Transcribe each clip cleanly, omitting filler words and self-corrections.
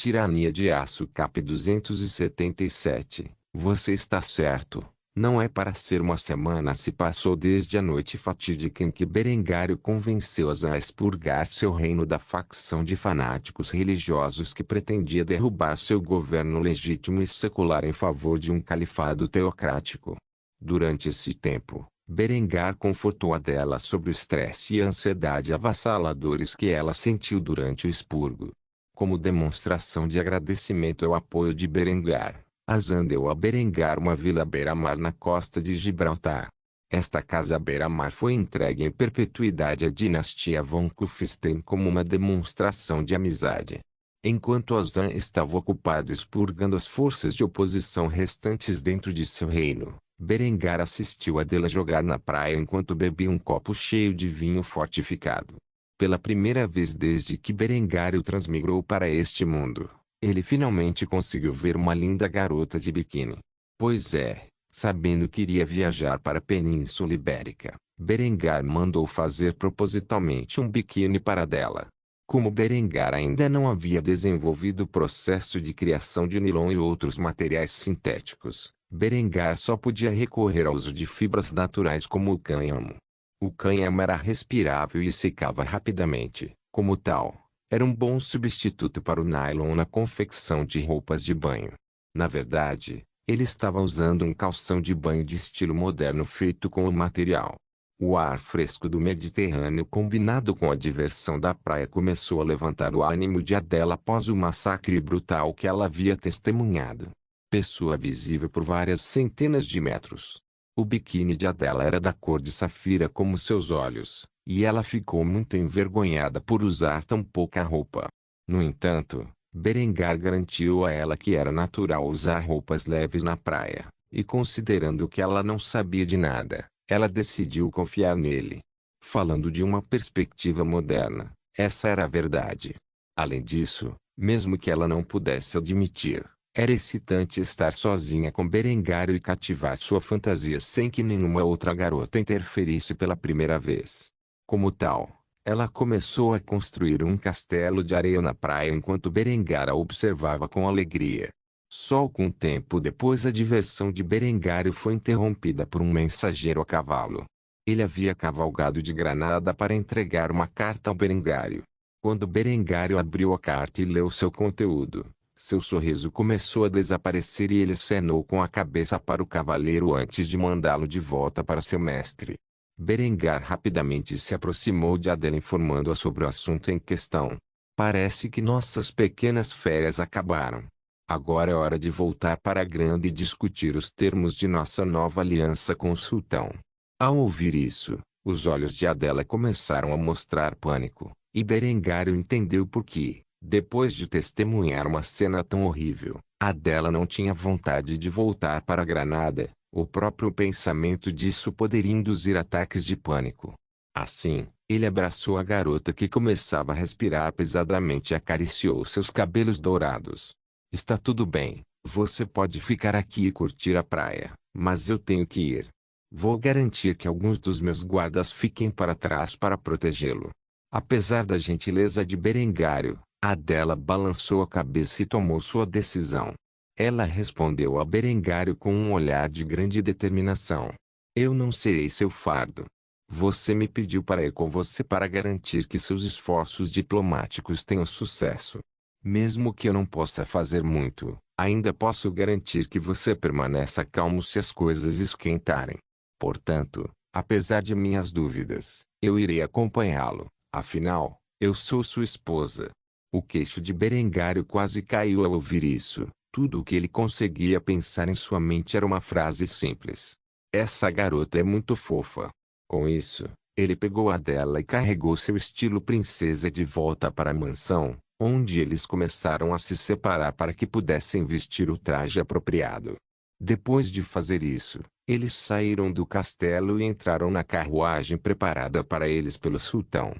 Tirania de Aço Cap 277. Você está certo. Não é para ser uma semana se passou desde a noite fatídica em que Berengário convenceu Azan a expurgar seu reino da facção de fanáticos religiosos que pretendia derrubar seu governo legítimo e secular em favor de um califado teocrático. Durante esse tempo, Berengar confortou Adela sobre o estresse e a ansiedade avassaladores que ela sentiu durante o expurgo. Como demonstração de agradecimento ao apoio de Berengar, Azan deu a Berengar uma vila à beira-mar na costa de Gibraltar. Esta casa à beira-mar foi entregue em perpetuidade à dinastia von Kufstein como uma demonstração de amizade. Enquanto Azan estava ocupado expurgando as forças de oposição restantes dentro de seu reino, Berengar assistiu Adela jogar na praia enquanto bebia um copo cheio de vinho fortificado. Pela primeira vez desde que Berengário transmigrou para este mundo, ele finalmente conseguiu ver uma linda garota de biquíni. Pois é, sabendo que iria viajar para a Península Ibérica, Berengar mandou fazer propositalmente um biquíni para Adela. Como Berengar ainda não havia desenvolvido o processo de criação de nilon e outros materiais sintéticos, Berengar só podia recorrer ao uso de fibras naturais como o cânhamo. O cânhamo era respirável e secava rapidamente, como tal, era um bom substituto para o nylon na confecção de roupas de banho. Na verdade, ele estava usando um calção de banho de estilo moderno feito com o material. O ar fresco do Mediterrâneo combinado com a diversão da praia começou a levantar o ânimo de Adela após o massacre brutal que ela havia testemunhado. Pessoa visível por várias centenas de metros. O biquíni de Adela era da cor de safira como seus olhos, e ela ficou muito envergonhada por usar tão pouca roupa. No entanto, Berengar garantiu a ela que era natural usar roupas leves na praia, e considerando que ela não sabia de nada, ela decidiu confiar nele. Falando de uma perspectiva moderna, essa era a verdade. Além disso, mesmo que ela não pudesse admitir, era excitante estar sozinha com Berengário e cativar sua fantasia sem que nenhuma outra garota interferisse pela primeira vez. Como tal, ela começou a construir um castelo de areia na praia enquanto Berengar a observava com alegria. Só algum tempo depois a diversão de Berengário foi interrompida por um mensageiro a cavalo. Ele havia cavalgado de Granada para entregar uma carta ao Berengário. Quando Berengário abriu a carta e leu seu conteúdo, seu sorriso começou a desaparecer e ele acenou com a cabeça para o cavaleiro antes de mandá-lo de volta para seu mestre. Berengar rapidamente se aproximou de Adela informando-a sobre o assunto em questão. Parece que nossas pequenas férias acabaram. Agora é hora de voltar para a Grande e discutir os termos de nossa nova aliança com o sultão. Ao ouvir isso, os olhos de Adela começaram a mostrar pânico, e Berengário entendeu por quê. Depois de testemunhar uma cena tão horrível, Adela não tinha vontade de voltar para Granada. O próprio pensamento disso poderia induzir ataques de pânico. Assim, ele abraçou a garota que começava a respirar pesadamente e acariciou seus cabelos dourados. Está tudo bem, você pode ficar aqui e curtir a praia, mas eu tenho que ir. Vou garantir que alguns dos meus guardas fiquem para trás para protegê-lo. Apesar da gentileza de Berengário, Adela balançou a cabeça e tomou sua decisão. Ela respondeu a Berengário com um olhar de grande determinação. Eu não serei seu fardo. Você me pediu para ir com você para garantir que seus esforços diplomáticos tenham sucesso. Mesmo que eu não possa fazer muito, ainda posso garantir que você permaneça calmo se as coisas esquentarem. Portanto, apesar de minhas dúvidas, eu irei acompanhá-lo. Afinal, eu sou sua esposa. O queixo de Berengário quase caiu ao ouvir isso. Tudo o que ele conseguia pensar em sua mente era uma frase simples. Essa garota é muito fofa. Com isso, ele pegou Adela e carregou seu estilo princesa de volta para a mansão, onde eles começaram a se separar para que pudessem vestir o traje apropriado. Depois de fazer isso, eles saíram do castelo e entraram na carruagem preparada para eles pelo sultão.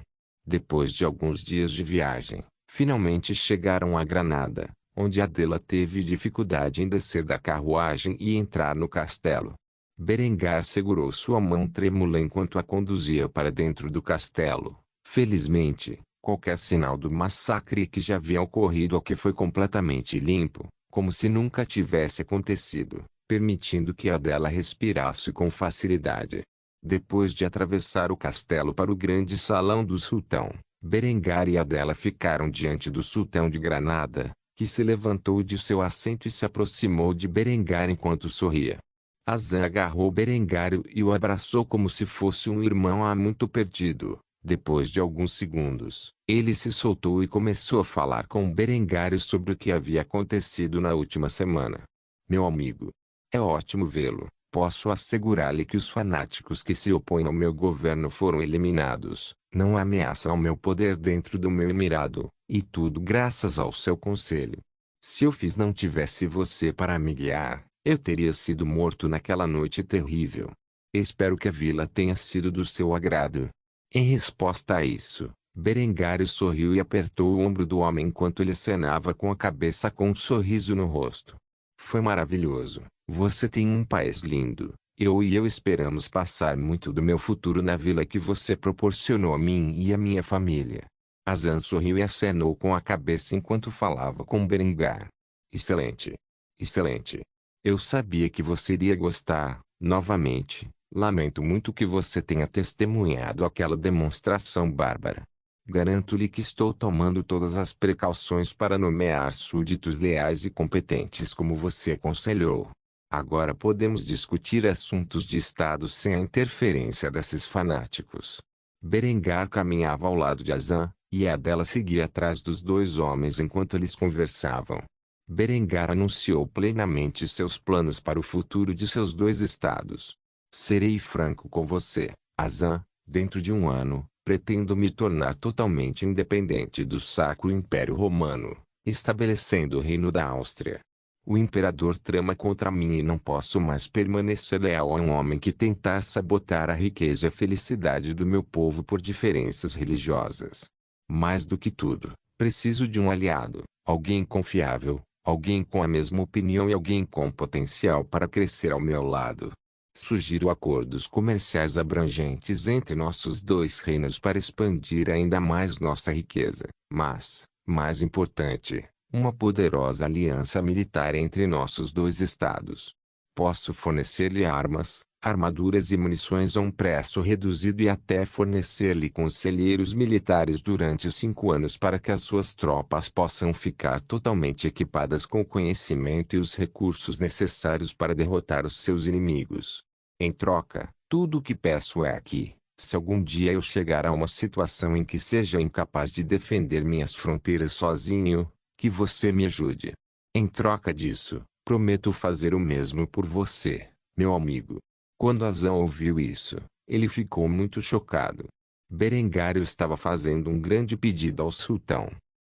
Depois de alguns dias de viagem, finalmente chegaram a Granada, onde Adela teve dificuldade em descer da carruagem e entrar no castelo. Berengar segurou sua mão trêmula enquanto a conduzia para dentro do castelo. Felizmente, qualquer sinal do massacre que já havia ocorrido ou que foi completamente limpo, como se nunca tivesse acontecido, permitindo que Adela respirasse com facilidade. Depois de atravessar o castelo para o grande salão do sultão, Berengar e Adela ficaram diante do sultão de Granada, que se levantou de seu assento e se aproximou de Berengar enquanto sorria. Azan agarrou Berengário e o abraçou como se fosse um irmão há muito perdido. Depois de alguns segundos, ele se soltou e começou a falar com Berengário sobre o que havia acontecido na última semana. Meu amigo, é ótimo vê-lo. Posso assegurar-lhe que os fanáticos que se opõem ao meu governo foram eliminados, não ameaçam ao meu poder dentro do meu emirado, e tudo graças ao seu conselho. Se eu não tivesse você para me guiar, eu teria sido morto naquela noite terrível. Espero que a vila tenha sido do seu agrado. Em resposta a isso, Berengário sorriu e apertou o ombro do homem enquanto ele acenava com a cabeça com um sorriso no rosto. Foi maravilhoso. Você tem um país lindo. Eu esperamos passar muito do meu futuro na vila que você proporcionou a mim e a minha família. Azan sorriu e acenou com a cabeça enquanto falava com Berengar. Excelente. Excelente. Eu sabia que você iria gostar. Novamente, lamento muito que você tenha testemunhado aquela demonstração bárbara. Garanto-lhe que estou tomando todas as precauções para nomear súditos leais e competentes como você aconselhou. Agora podemos discutir assuntos de Estado sem a interferência desses fanáticos. Berengar caminhava ao lado de Azan, e Adela seguia atrás dos dois homens enquanto eles conversavam. Berengar anunciou plenamente seus planos para o futuro de seus dois estados. Serei franco com você, Azan, dentro de um ano, pretendo me tornar totalmente independente do Sacro Império Romano, estabelecendo o Reino da Áustria. O imperador trama contra mim e não posso mais permanecer leal a um homem que tentar sabotar a riqueza e a felicidade do meu povo por diferenças religiosas. Mais do que tudo, preciso de um aliado, alguém confiável, alguém com a mesma opinião e alguém com potencial para crescer ao meu lado. Sugiro acordos comerciais abrangentes entre nossos dois reinos para expandir ainda mais nossa riqueza, mas, mais importante, uma poderosa aliança militar entre nossos dois estados. Posso fornecer-lhe armas, armaduras e munições a um preço reduzido e até fornecer-lhe conselheiros militares durante 5 anos para que as suas tropas possam ficar totalmente equipadas com o conhecimento e os recursos necessários para derrotar os seus inimigos. Em troca, tudo o que peço é que, se algum dia eu chegar a uma situação em que seja incapaz de defender minhas fronteiras sozinho, que você me ajude. Em troca disso, prometo fazer o mesmo por você, meu amigo. Quando Azan ouviu isso, ele ficou muito chocado. Berengário estava fazendo um grande pedido ao sultão.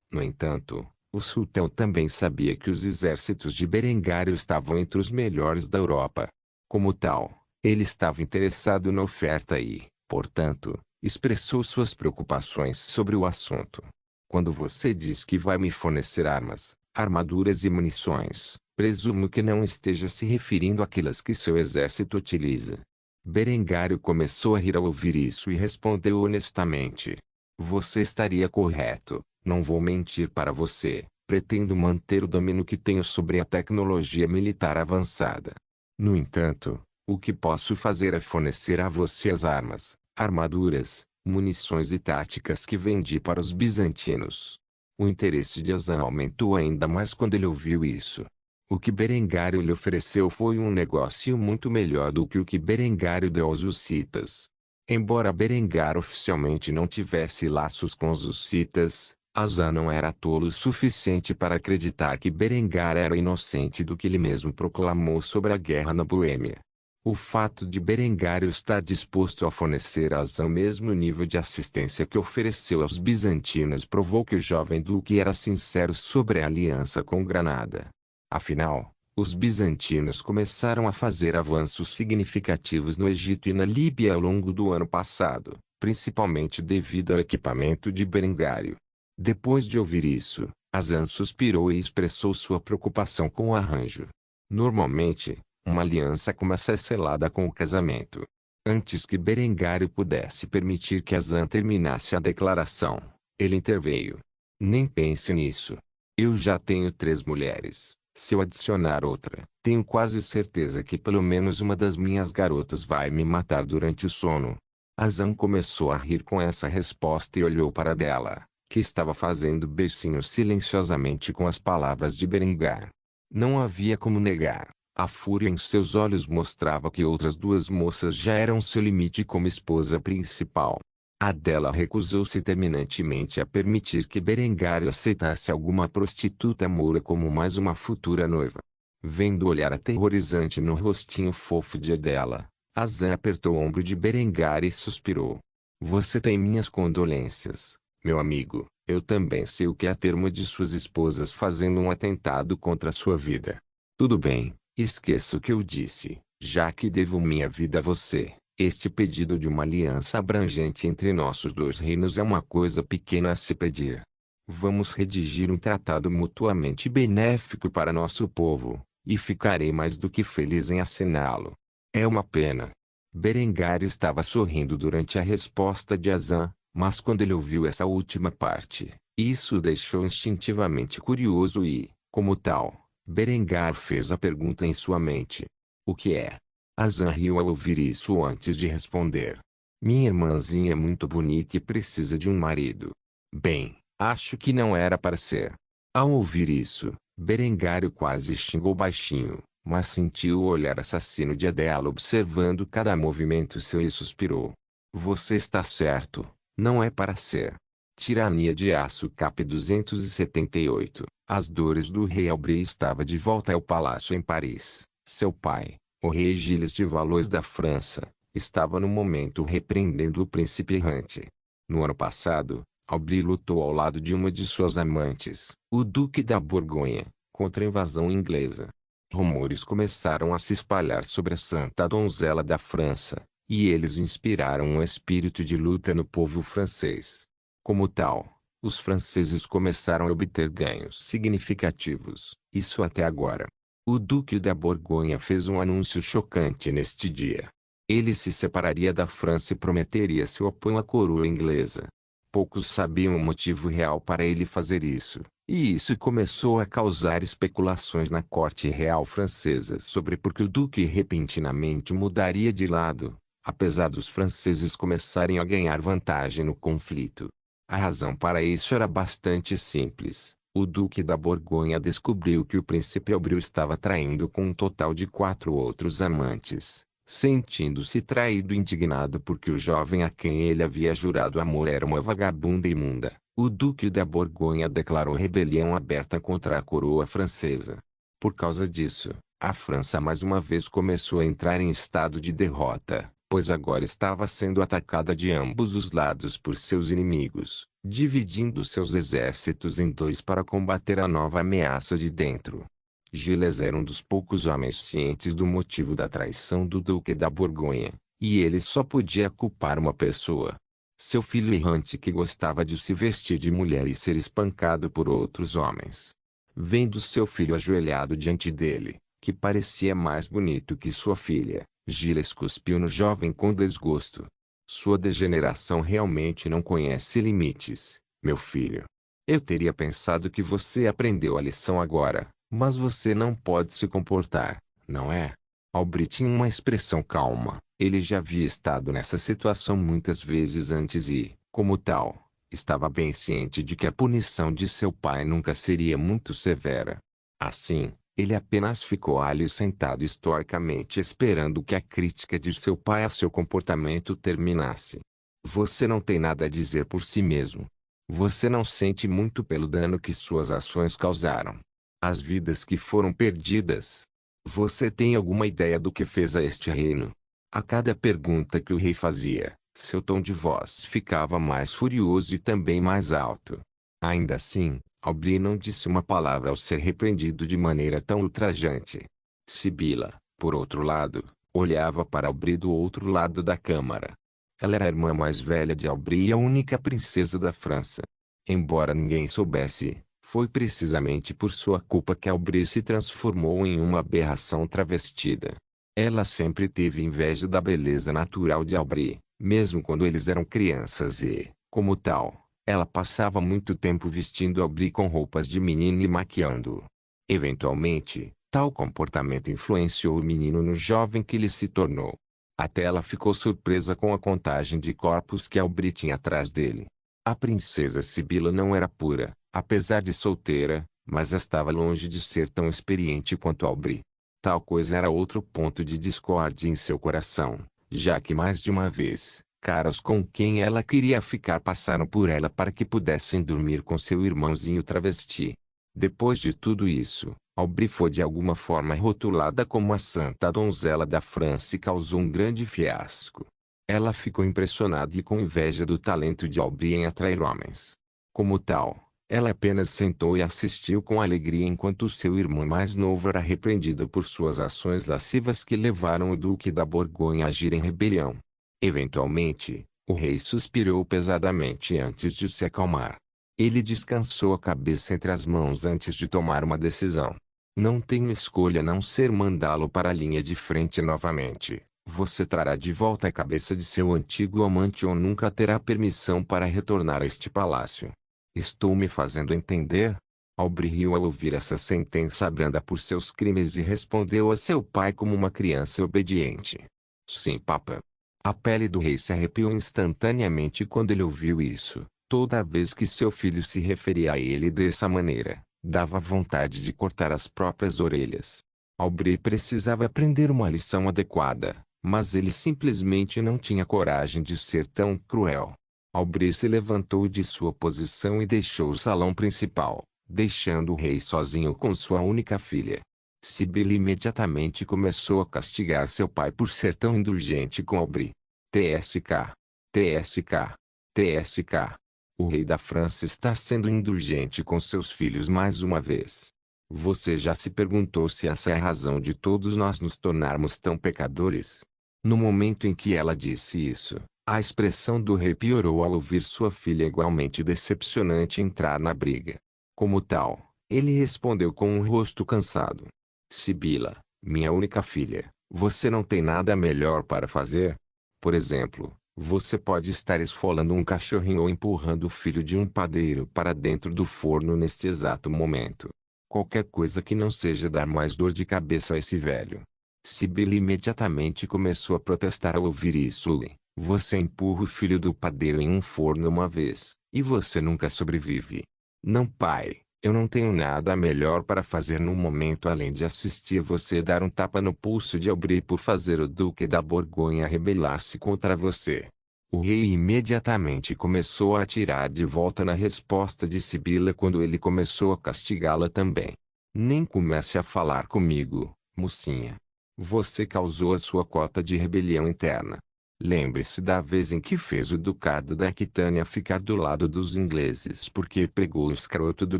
No entanto, o sultão também sabia que os exércitos de Berengário estavam entre os melhores da Europa. Como tal, ele estava interessado na oferta e, portanto, expressou suas preocupações sobre o assunto. Quando você diz que vai me fornecer armas, armaduras e munições, presumo que não esteja se referindo àquelas que seu exército utiliza. Berengário começou a rir ao ouvir isso e respondeu honestamente. Você estaria correto, não vou mentir para você, pretendo manter o domínio que tenho sobre a tecnologia militar avançada. No entanto, o que posso fazer é fornecer a você as armas, armaduras, munições e táticas que vendi para os bizantinos. O interesse de Azan aumentou ainda mais quando ele ouviu isso. O que Berengário lhe ofereceu foi um negócio muito melhor do que o que Berengário deu aos hussitas. Embora Berengar oficialmente não tivesse laços com os hussitas, Azan não era tolo o suficiente para acreditar que Berengar era inocente do que ele mesmo proclamou sobre a guerra na Boêmia. O fato de Berengário estar disposto a fornecer a Azan o mesmo nível de assistência que ofereceu aos bizantinos provou que o jovem duque era sincero sobre a aliança com Granada. Afinal, os bizantinos começaram a fazer avanços significativos no Egito e na Líbia ao longo do ano passado, principalmente devido ao equipamento de Berengário. Depois de ouvir isso, Azan suspirou e expressou sua preocupação com o arranjo. Normalmente, uma aliança começa selada com o casamento. Antes que Berengário pudesse permitir que Azan terminasse a declaração, Ele interveio. Nem pense nisso. Eu já tenho 3 mulheres. Se eu adicionar outra, tenho quase certeza que pelo menos uma das minhas garotas vai me matar durante o sono. Azan começou a rir com essa resposta e olhou para Della, que estava fazendo beicinhos silenciosamente com as palavras de Berengar. Não havia como negar. A fúria em seus olhos mostrava que outras 2 moças já eram seu limite como esposa principal. Adela recusou-se terminantemente a permitir que Berengário aceitasse alguma prostituta moura como mais uma futura noiva. Vendo o olhar aterrorizante no rostinho fofo de Adela, Azan apertou o ombro de Berengar e suspirou. Você tem minhas condolências, meu amigo. Eu também sei o que é ter uma de suas esposas fazendo um atentado contra sua vida. Tudo bem, esqueça o que eu disse, já que devo minha vida a você. Este pedido de uma aliança abrangente entre nossos 2 reinos é uma coisa pequena a se pedir. Vamos redigir um tratado mutuamente benéfico para nosso povo, e ficarei mais do que feliz em assiná-lo. É uma pena. Berengar estava sorrindo durante a resposta de Azan, mas quando ele ouviu essa última parte, isso o deixou instintivamente curioso e, como tal, Berengar fez a pergunta em sua mente. O que é? Azan riu ao ouvir isso antes de responder. Minha irmãzinha é muito bonita e precisa de um marido. Bem, acho que não era para ser. Ao ouvir isso, Berengário quase xingou baixinho, mas sentiu o olhar assassino de Adela observando cada movimento seu e suspirou. Você está certo, não é para ser. Tirania de Aço Cap 278. As dores do rei Aubry estava de volta ao palácio em Paris. Seu pai, o rei Gilles de Valois da França, estava no momento repreendendo o príncipe errante. No ano passado, Aubry lutou ao lado de uma de suas amantes, o Duque da Borgonha, contra a invasão inglesa. Rumores começaram a se espalhar sobre a Santa Donzela da França, e eles inspiraram um espírito de luta no povo francês. Como tal, os franceses começaram a obter ganhos significativos, isso até agora. O Duque da Borgonha fez um anúncio chocante neste dia. Ele se separaria da França e prometeria seu apoio à coroa inglesa. Poucos sabiam o motivo real para ele fazer isso, e isso começou a causar especulações na corte real francesa sobre por que o Duque repentinamente mudaria de lado, apesar dos franceses começarem a ganhar vantagem no conflito. A razão para isso era bastante simples. O Duque da Borgonha descobriu que o príncipe Aubry estava traindo com um total de 4 outros amantes. Sentindo-se traído e indignado porque o jovem a quem ele havia jurado amor era uma vagabunda imunda, o Duque da Borgonha declarou rebelião aberta contra a coroa francesa. Por causa disso, a França mais uma vez começou a entrar em estado de derrota, pois agora estava sendo atacada de ambos os lados por seus inimigos, dividindo seus exércitos em 2 para combater a nova ameaça de dentro. Gilles era um dos poucos homens cientes do motivo da traição do Duque da Borgonha, e ele só podia culpar uma pessoa. Seu filho errante que gostava de se vestir de mulher e ser espancado por outros homens. Vendo seu filho ajoelhado diante dele, que parecia mais bonito que sua filha, Gilles cuspiu no jovem com desgosto. Sua degeneração realmente não conhece limites, meu filho. Eu teria pensado que você aprendeu a lição agora, mas você não pode se comportar, não é? Aubry tinha uma expressão calma. Ele já havia estado nessa situação muitas vezes antes e, como tal, estava bem ciente de que a punição de seu pai nunca seria muito severa. Assim, ele apenas ficou ali sentado estoicamente esperando que a crítica de seu pai a seu comportamento terminasse. Você não tem nada a dizer por si mesmo. Você não sente muito pelo dano que suas ações causaram. As vidas que foram perdidas. Você tem alguma ideia do que fez a este reino? A cada pergunta que o rei fazia, seu tom de voz ficava mais furioso e também mais alto. Ainda assim, Aubry não disse uma palavra ao ser repreendido de maneira tão ultrajante. Sibila, por outro lado, olhava para Aubry do outro lado da câmara. Ela era a irmã mais velha de Aubry e a única princesa da França. Embora ninguém soubesse, foi precisamente por sua culpa que Aubry se transformou em uma aberração travestida. Ela sempre teve inveja da beleza natural de Aubry, mesmo quando eles eram crianças e, como tal, Ela passava muito tempo vestindo Aubry com roupas de menino e maquiando-o. Eventualmente, tal comportamento influenciou o menino no jovem que ele se tornou. Até ela ficou surpresa com a contagem de corpos que Aubry tinha atrás dele. A princesa Sibila não era pura, apesar de solteira, mas estava longe de ser tão experiente quanto Aubry. Tal coisa era outro ponto de discórdia em seu coração, já que mais de uma vez, caras com quem ela queria ficar passaram por ela para que pudessem dormir com seu irmãozinho travesti. Depois de tudo isso, Aubry foi de alguma forma rotulada como a santa donzela da França e causou um grande fiasco. Ela ficou impressionada e com inveja do talento de Aubry em atrair homens. Como tal, ela apenas sentou e assistiu com alegria enquanto seu irmão mais novo era repreendido por suas ações lascivas que levaram o duque da Borgonha a agir em rebelião. Eventualmente, o rei suspirou pesadamente antes de se acalmar. Ele descansou a cabeça entre as mãos antes de tomar uma decisão. Não tenho escolha a não ser mandá-lo para a linha de frente novamente. Você trará de volta a cabeça de seu antigo amante ou nunca terá permissão para retornar a este palácio. Estou me fazendo entender? Aubry riu ao ouvir essa sentença branda por seus crimes e respondeu a seu pai como uma criança obediente. Sim, papa. A pele do rei se arrepiou instantaneamente quando ele ouviu isso. Toda vez que seu filho se referia a ele dessa maneira, dava vontade de cortar as próprias orelhas. Aubry precisava aprender uma lição adequada, mas ele simplesmente não tinha coragem de ser tão cruel. Aubry se levantou de sua posição e deixou o salão principal, deixando o rei sozinho com sua única filha. Sibila imediatamente começou a castigar seu pai por ser tão indulgente com Aubry. TSK. TSK. TSK. O rei da França está sendo indulgente com seus filhos mais uma vez. Você já se perguntou se essa é a razão de todos nós nos tornarmos tão pecadores? No momento em que ela disse isso, a expressão do rei piorou ao ouvir sua filha igualmente decepcionante entrar na briga. Como tal, ele respondeu com um rosto cansado. Sibila, minha única filha, você não tem nada melhor para fazer? Por exemplo, você pode estar esfolando um cachorrinho ou empurrando o filho de um padeiro para dentro do forno neste exato momento. Qualquer coisa que não seja dar mais dor de cabeça a esse velho. Sibila imediatamente começou a protestar ao ouvir isso. Você empurra o filho do padeiro em um forno uma vez, e você nunca sobrevive. Não, pai, eu não tenho nada melhor para fazer no momento além de assistir você dar um tapa no pulso de Aubry por fazer o duque da Borgonha rebelar-se contra você. O rei imediatamente começou a atirar de volta na resposta de Sibila quando ele começou a castigá-la também. Nem comece a falar comigo, mocinha. Você causou a sua cota de rebelião interna. Lembre-se da vez em que fez o ducado da Aquitânia ficar do lado dos ingleses porque pregou o escroto do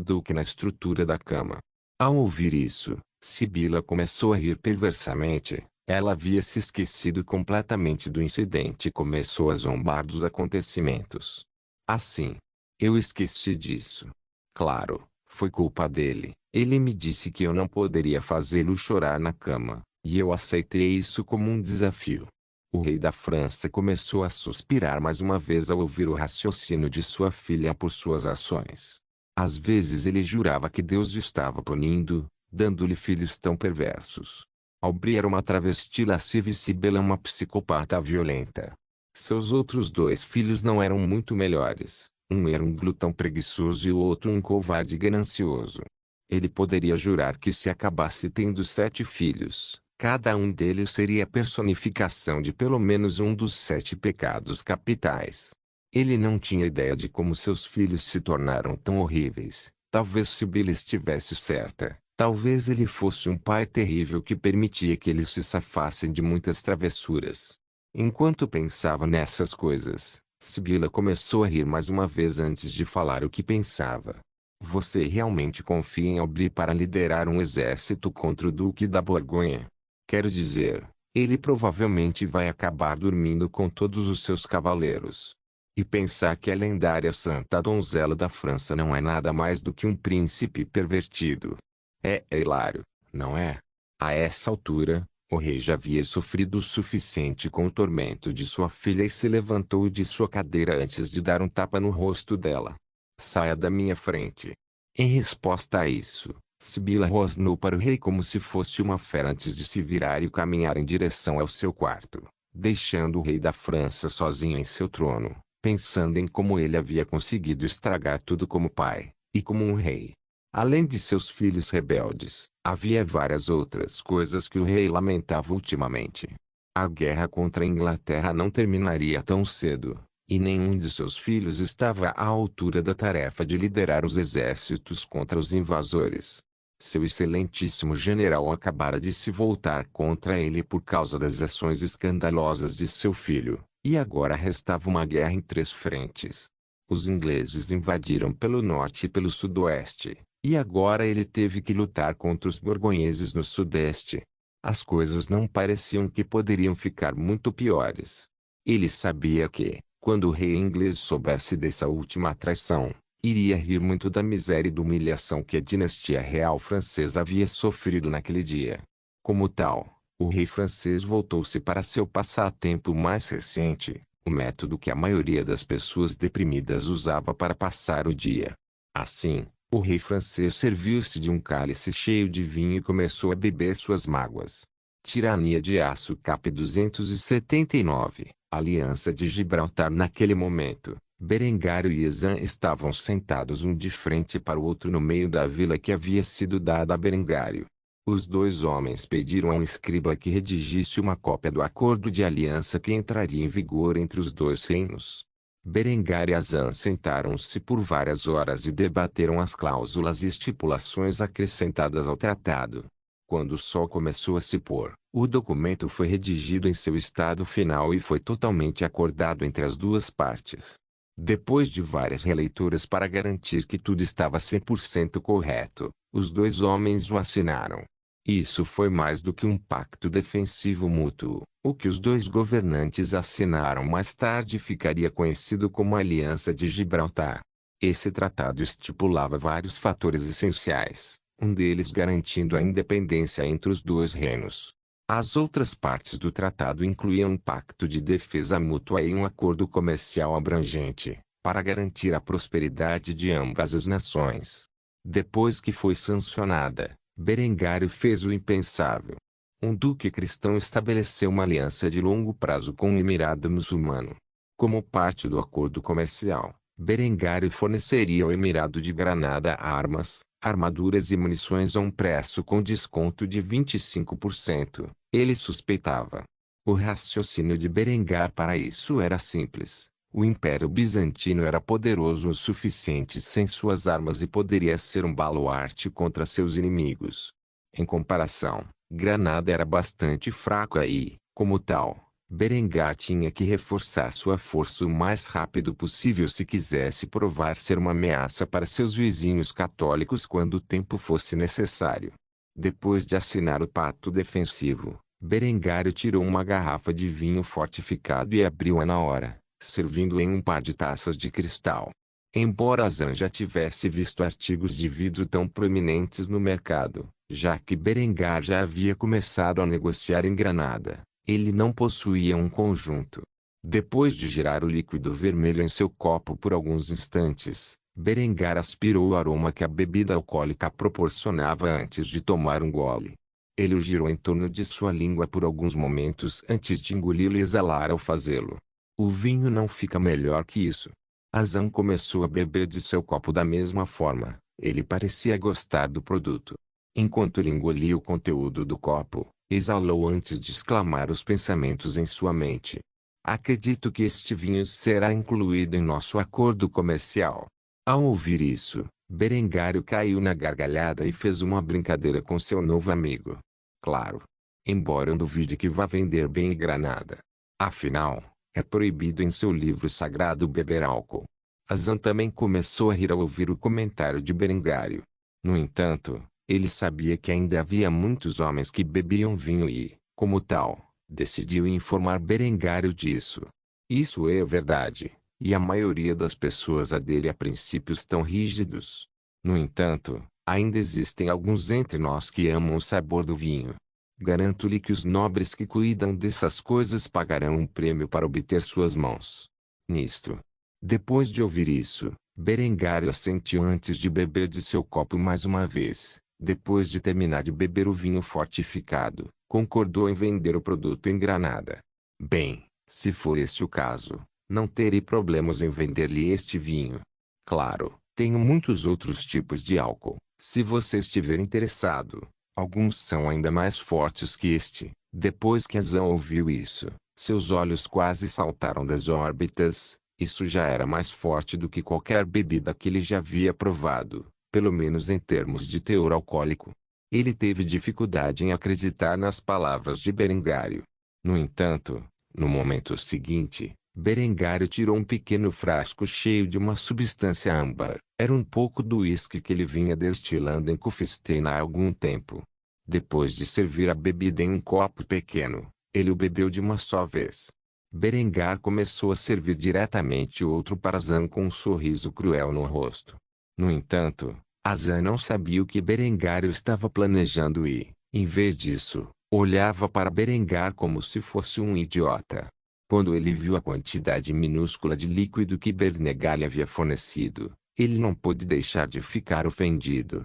duque na estrutura da cama. Ao ouvir isso, Sibila começou a rir perversamente. Ela havia se esquecido completamente do incidente e começou a zombar dos acontecimentos. Assim, eu esqueci disso. Claro, foi culpa dele. Ele me disse que eu não poderia fazê-lo chorar na cama, e eu aceitei isso como um desafio. O rei da França começou a suspirar mais uma vez ao ouvir o raciocínio de sua filha por suas ações. Às vezes ele jurava que Deus o estava punindo, dando-lhe filhos tão perversos. Aubry era uma travesti lasciva e Sibila uma psicopata violenta. Seus outros dois filhos não eram muito melhores. Um era um glutão preguiçoso e o outro um covarde ganancioso. Ele poderia jurar que se acabasse tendo 7 filhos, cada um deles seria a personificação de pelo menos um dos 7 pecados capitais. Ele não tinha ideia de como seus filhos se tornaram tão horríveis. Talvez Sibila estivesse certa. Talvez ele fosse um pai terrível que permitia que eles se safassem de muitas travessuras. Enquanto pensava nessas coisas, Sibila começou a rir mais uma vez antes de falar o que pensava. Você realmente confia em Aubry para liderar um exército contra o Duque da Borgonha? Quero dizer, ele provavelmente vai acabar dormindo com todos os seus cavaleiros. E pensar que a lendária Santa Donzela da França não é nada mais do que um príncipe pervertido. É hilário, não é? A essa altura, O rei já havia sofrido o suficiente com o tormento de sua filha e se levantou de sua cadeira antes de dar um tapa no rosto dela. Saia da minha frente. Em resposta a isso, Sibila rosnou para o rei como se fosse uma fera antes de se virar e caminhar em direção ao seu quarto, deixando o rei da França sozinho em seu trono, pensando em como ele havia conseguido estragar tudo como pai, e como um rei. Além de seus filhos rebeldes, havia várias outras coisas que o rei lamentava ultimamente. A guerra contra a Inglaterra não terminaria tão cedo, e nenhum de seus filhos estava à altura da tarefa de liderar os exércitos contra os invasores. Seu excelentíssimo general acabara de se voltar contra ele por causa das ações escandalosas de seu filho, e agora restava uma guerra em 3 frentes. Os ingleses invadiram pelo norte e pelo sudoeste, e agora ele teve que lutar contra os borgonheses no sudeste. As coisas não pareciam que poderiam ficar muito piores. Ele sabia que, quando o rei inglês soubesse dessa última traição, iria rir muito da miséria e da humilhação que a dinastia real francesa havia sofrido naquele dia. Como tal, o rei francês voltou-se para seu passatempo mais recente, o método que a maioria das pessoas deprimidas usava para passar o dia. Assim, o rei francês serviu-se de um cálice cheio de vinho e começou a beber suas mágoas. Tirania de Aço cap. 279, Aliança de Gibraltar. Naquele momento, Berengário e Ezan estavam sentados um de frente para o outro no meio da vila que havia sido dada a Berengário. Os 2 homens pediram a um escriba que redigisse uma cópia do acordo de aliança que entraria em vigor entre os 2 reinos. Berengário e Ezan sentaram-se por várias horas e debateram as cláusulas e estipulações acrescentadas ao tratado. Quando o sol começou a se pôr, o documento foi redigido em seu estado final e foi totalmente acordado entre as 2 partes. Depois de várias releituras para garantir que tudo estava 100% correto, os 2 homens o assinaram. Isso foi mais do que um pacto defensivo mútuo. O que os 2 governantes assinaram mais tarde ficaria conhecido como Aliança de Gibraltar. Esse tratado estipulava vários fatores essenciais, um deles garantindo a independência entre os 2 reinos. As outras partes do tratado incluíam um pacto de defesa mútua e um acordo comercial abrangente, para garantir a prosperidade de ambas as nações. Depois que foi sancionada, Berengário fez o impensável. Um duque cristão estabeleceu uma aliança de longo prazo com o Emirado Muçulmano. Como parte do acordo comercial, Berengário forneceria ao Emirado de Granada armas, armaduras e munições a um preço com desconto de 25%. Ele suspeitava. O raciocínio de Berengar para isso era simples. O Império Bizantino era poderoso o suficiente sem suas armas e poderia ser um baluarte contra seus inimigos. Em comparação, Granada era bastante fraca e, como tal, Berengar tinha que reforçar sua força o mais rápido possível se quisesse provar ser uma ameaça para seus vizinhos católicos quando o tempo fosse necessário. Depois de assinar o pacto defensivo, Berengário tirou uma garrafa de vinho fortificado e abriu-a na hora, servindo em um par de taças de cristal. Embora Azan já tivesse visto artigos de vidro tão proeminentes no mercado, já que Berengar já havia começado a negociar em Granada, ele não possuía um conjunto. Depois de girar o líquido vermelho em seu copo por alguns instantes, Berengar aspirou o aroma que a bebida alcoólica proporcionava antes de tomar um gole. Ele o girou em torno de sua língua por alguns momentos antes de engoli-lo e exalar ao fazê-lo. O vinho não fica melhor que isso. Azan começou a beber de seu copo da mesma forma. Ele parecia gostar do produto. Enquanto ele engolia o conteúdo do copo, exalou antes de exclamar os pensamentos em sua mente. Acredito que este vinho será incluído em nosso acordo comercial. Ao ouvir isso, Berengário caiu na gargalhada e fez uma brincadeira com seu novo amigo. Claro. Embora eu duvide que vá vender bem em Granada. Afinal, é proibido em seu livro sagrado beber álcool. Azan também começou a rir ao ouvir o comentário de Berengário. No entanto, ele sabia que ainda havia muitos homens que bebiam vinho e, como tal, decidiu informar Berengário disso. Isso é verdade, e a maioria das pessoas adere a princípios tão rígidos. No entanto, ainda existem alguns entre nós que amam o sabor do vinho. Garanto-lhe que os nobres que cuidam dessas coisas pagarão um prêmio para obter suas mãos nisto. Depois de ouvir isso, Berengário assentiu antes de beber de seu copo mais uma vez. Depois de terminar de beber o vinho fortificado, concordou em vender o produto em Granada. Bem, se for esse o caso, não terei problemas em vender-lhe este vinho. Claro, tenho muitos outros tipos de álcool, se você estiver interessado. Alguns são ainda mais fortes que este. Depois que Azan ouviu isso, seus olhos quase saltaram das órbitas. Isso já era mais forte do que qualquer bebida que ele já havia provado, pelo menos em termos de teor alcoólico. Ele teve dificuldade em acreditar nas palavras de Berengário. No entanto, no momento seguinte, Berengário tirou um pequeno frasco cheio de uma substância âmbar. Era um pouco do uísque que ele vinha destilando em Kufstein há algum tempo. Depois de servir a bebida em um copo pequeno, ele o bebeu de uma só vez. Berengar começou a servir diretamente outro para Azan com um sorriso cruel no rosto. No entanto, Azan não sabia o que Berengário estava planejando e, em vez disso, olhava para Berengar como se fosse um idiota. Quando ele viu a quantidade minúscula de líquido que Berengar lhe havia fornecido, ele não pôde deixar de ficar ofendido.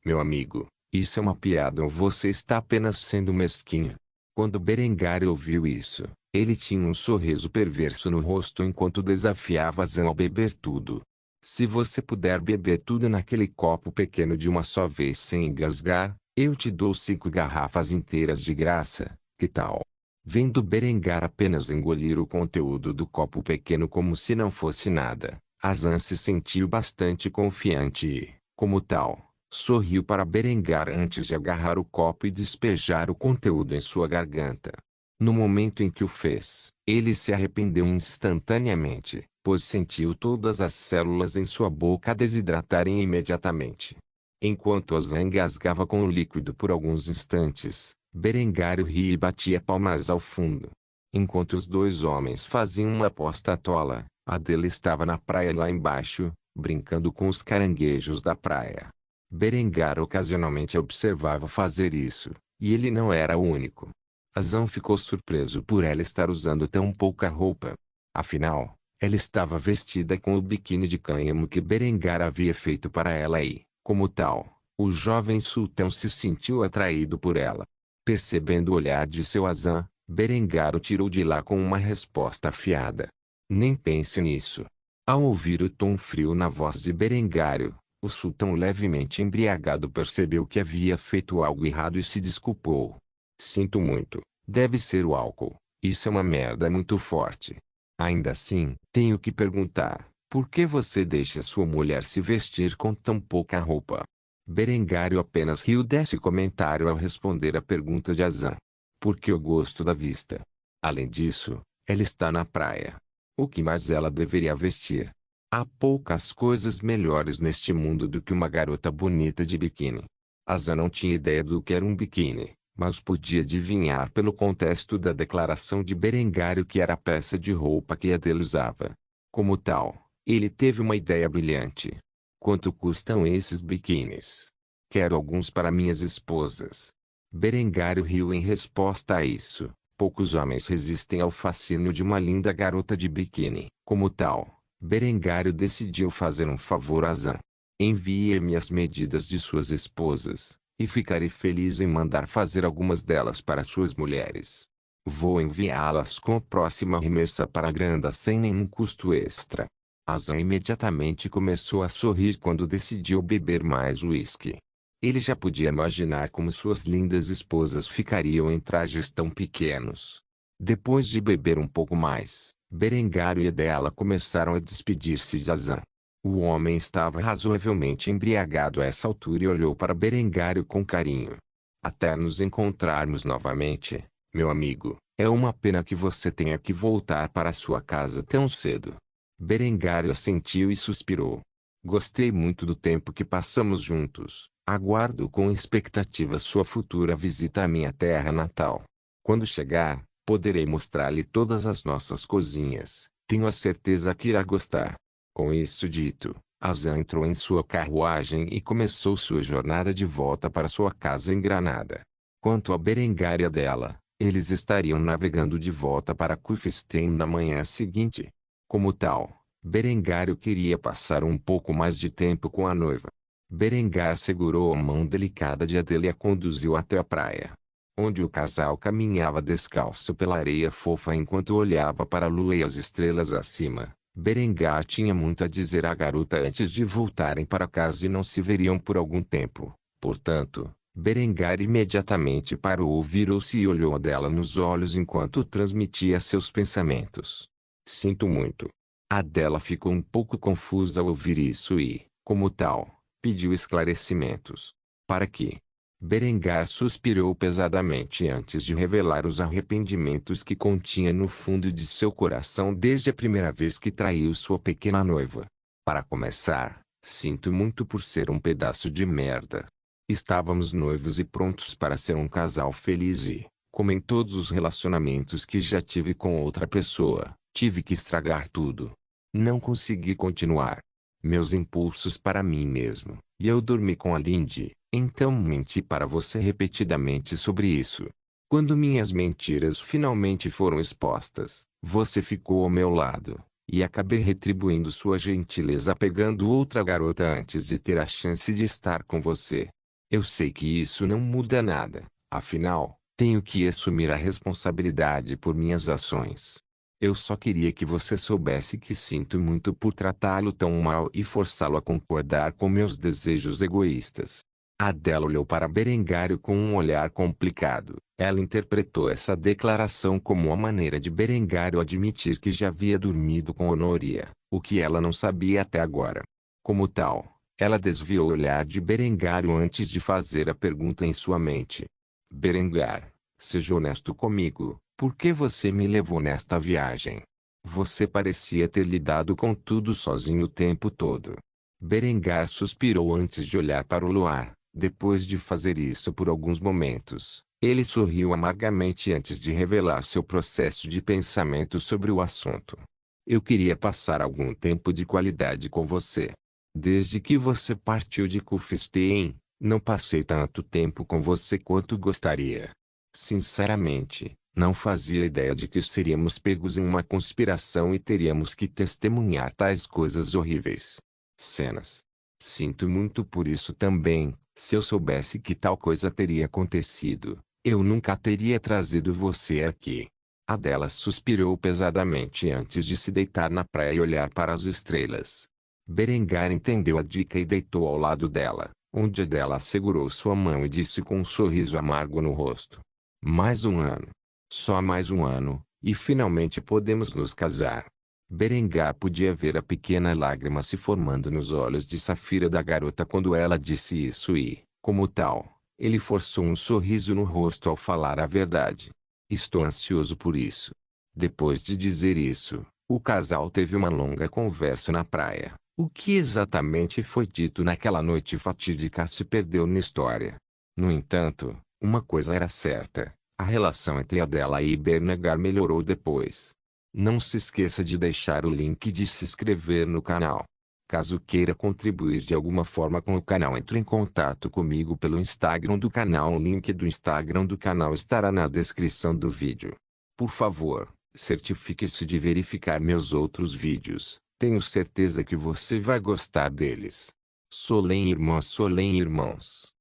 Meu amigo, isso é uma piada ou você está apenas sendo mesquinho? Quando Berengar ouviu isso, ele tinha um sorriso perverso no rosto enquanto desafiava Azan a beber tudo. Se você puder beber tudo naquele copo pequeno de uma só vez sem engasgar, eu te dou 5 garrafas inteiras de graça, que tal? Vendo Berengar apenas engolir o conteúdo do copo pequeno como se não fosse nada, Azan se sentiu bastante confiante e, como tal, sorriu para Berengar antes de agarrar o copo e despejar o conteúdo em sua garganta. No momento em que o fez, ele se arrependeu instantaneamente, pois sentiu todas as células em sua boca desidratarem imediatamente. Enquanto Azan engasgava com o líquido por alguns instantes, Berengário ria e batia palmas ao fundo. Enquanto os dois homens faziam uma aposta tola, Adela estava na praia lá embaixo, brincando com os caranguejos da praia. Berengar ocasionalmente a observava fazer isso, e ele não era o único. Azan ficou surpreso por ela estar usando tão pouca roupa. Afinal, ela estava vestida com o biquíni de cânhamo que Berengar havia feito para ela e, como tal, o jovem sultão se sentiu atraído por ela. Percebendo o olhar de seu Azan, Berengar o tirou de lá com uma resposta afiada. Nem pense nisso. Ao ouvir o tom frio na voz de Berengário, o sultão levemente embriagado percebeu que havia feito algo errado e se desculpou. Sinto muito, deve ser o álcool, isso é uma merda muito forte. Ainda assim, tenho que perguntar, por que você deixa sua mulher se vestir com tão pouca roupa? Berengário apenas riu desse comentário ao responder a pergunta de Azan. Porque eu gosto da vista. Além disso, ela está na praia. O que mais ela deveria vestir? Há poucas coisas melhores neste mundo do que uma garota bonita de biquíni. Azan não tinha ideia do que era um biquíni, mas podia adivinhar pelo contexto da declaração de Berengário que era a peça de roupa que Adele usava. Como tal, ele teve uma ideia brilhante. Quanto custam esses biquínis? Quero alguns para minhas esposas. Berengário riu em resposta a isso. Poucos homens resistem ao fascínio de uma linda garota de biquíni. Como tal, Berengário decidiu fazer um favor a Azan. Envie-me as medidas de suas esposas, e ficarei feliz em mandar fazer algumas delas para suas mulheres. Vou enviá-las com a próxima remessa para Granda sem nenhum custo extra. Azan imediatamente começou a sorrir quando decidiu beber mais uísque. Ele já podia imaginar como suas lindas esposas ficariam em trajes tão pequenos. Depois de beber um pouco mais, Berengário e Adela começaram a despedir-se de Azan. O homem estava razoavelmente embriagado a essa altura e olhou para Berengário com carinho. Até nos encontrarmos novamente, meu amigo, é uma pena que você tenha que voltar para sua casa tão cedo. Berengário assentiu e suspirou. Gostei muito do tempo que passamos juntos. Aguardo com expectativa sua futura visita à minha terra natal. Quando chegar, poderei mostrar-lhe todas as nossas cozinhas. Tenho a certeza que irá gostar. Com isso dito, Azan entrou em sua carruagem e começou sua jornada de volta para sua casa em Granada. Quanto à Berengar e a dela, eles estariam navegando de volta para Kufstein na manhã seguinte. Como tal, Berengário queria passar um pouco mais de tempo com a noiva. Berengar segurou a mão delicada de Adele e a conduziu até a praia, onde o casal caminhava descalço pela areia fofa enquanto olhava para a lua e as estrelas acima. Berengar tinha muito a dizer à garota antes de voltarem para casa e não se veriam por algum tempo. Portanto, Berengar imediatamente parou, virou-se e olhou dela nos olhos enquanto transmitia seus pensamentos. Sinto muito. Adela ficou um pouco confusa ao ouvir isso e, como tal, pediu esclarecimentos. Para quê? Berengar suspirou pesadamente antes de revelar os arrependimentos que continha no fundo de seu coração desde a primeira vez que traiu sua pequena noiva. Para começar, sinto muito por ser um pedaço de merda. Estávamos noivos e prontos para ser um casal feliz e, como em todos os relacionamentos que já tive com outra pessoa, tive que estragar tudo. Não consegui continuar meus impulsos para mim mesmo, e eu dormi com a Lindy, então menti para você repetidamente sobre isso. Quando minhas mentiras finalmente foram expostas, você ficou ao meu lado, e acabei retribuindo sua gentileza pegando outra garota antes de ter a chance de estar com você. Eu sei que isso não muda nada, afinal, tenho que assumir a responsabilidade por minhas ações. Eu só queria que você soubesse que sinto muito por tratá-lo tão mal e forçá-lo a concordar com meus desejos egoístas. Adela olhou para Berengário com um olhar complicado. Ela interpretou essa declaração como uma maneira de Berengário admitir que já havia dormido com Honoria, o que ela não sabia até agora. Como tal, ela desviou o olhar de Berengário antes de fazer a pergunta em sua mente. Berengar, seja honesto comigo. Por que você me levou nesta viagem? Você parecia ter lidado com tudo sozinho o tempo todo. Berengar suspirou antes de olhar para o luar. Depois de fazer isso por alguns momentos, ele sorriu amargamente antes de revelar seu processo de pensamento sobre o assunto. Eu queria passar algum tempo de qualidade com você. Desde que você partiu de Kufstein, não passei tanto tempo com você quanto gostaria. Sinceramente, não fazia ideia de que seríamos pegos em uma conspiração e teríamos que testemunhar tais coisas horríveis. Cenas. Sinto muito por isso também. Se eu soubesse que tal coisa teria acontecido, eu nunca teria trazido você aqui. Adela suspirou pesadamente antes de se deitar na praia e olhar para as estrelas. Berengar entendeu a dica e deitou ao lado dela, onde Adela segurou sua mão e disse com um sorriso amargo no rosto: mais um ano. Só mais um ano, e finalmente podemos nos casar. Berengar podia ver a pequena lágrima se formando nos olhos de Safira da garota quando ela disse isso e, como tal, ele forçou um sorriso no rosto ao falar a verdade. Estou ansioso por isso. Depois de dizer isso, o casal teve uma longa conversa na praia. O que exatamente foi dito naquela noite fatídica se perdeu na história. No entanto, uma coisa era certa. A relação entre Adela e Berengar melhorou depois. Não se esqueça de deixar o link e de se inscrever no canal. Caso queira contribuir de alguma forma com o canal, entre em contato comigo pelo Instagram do canal. O link do Instagram do canal estará na descrição do vídeo. Por favor, certifique-se de verificar meus outros vídeos. Tenho certeza que você vai gostar deles. Solém irmãs, Solém irmãos.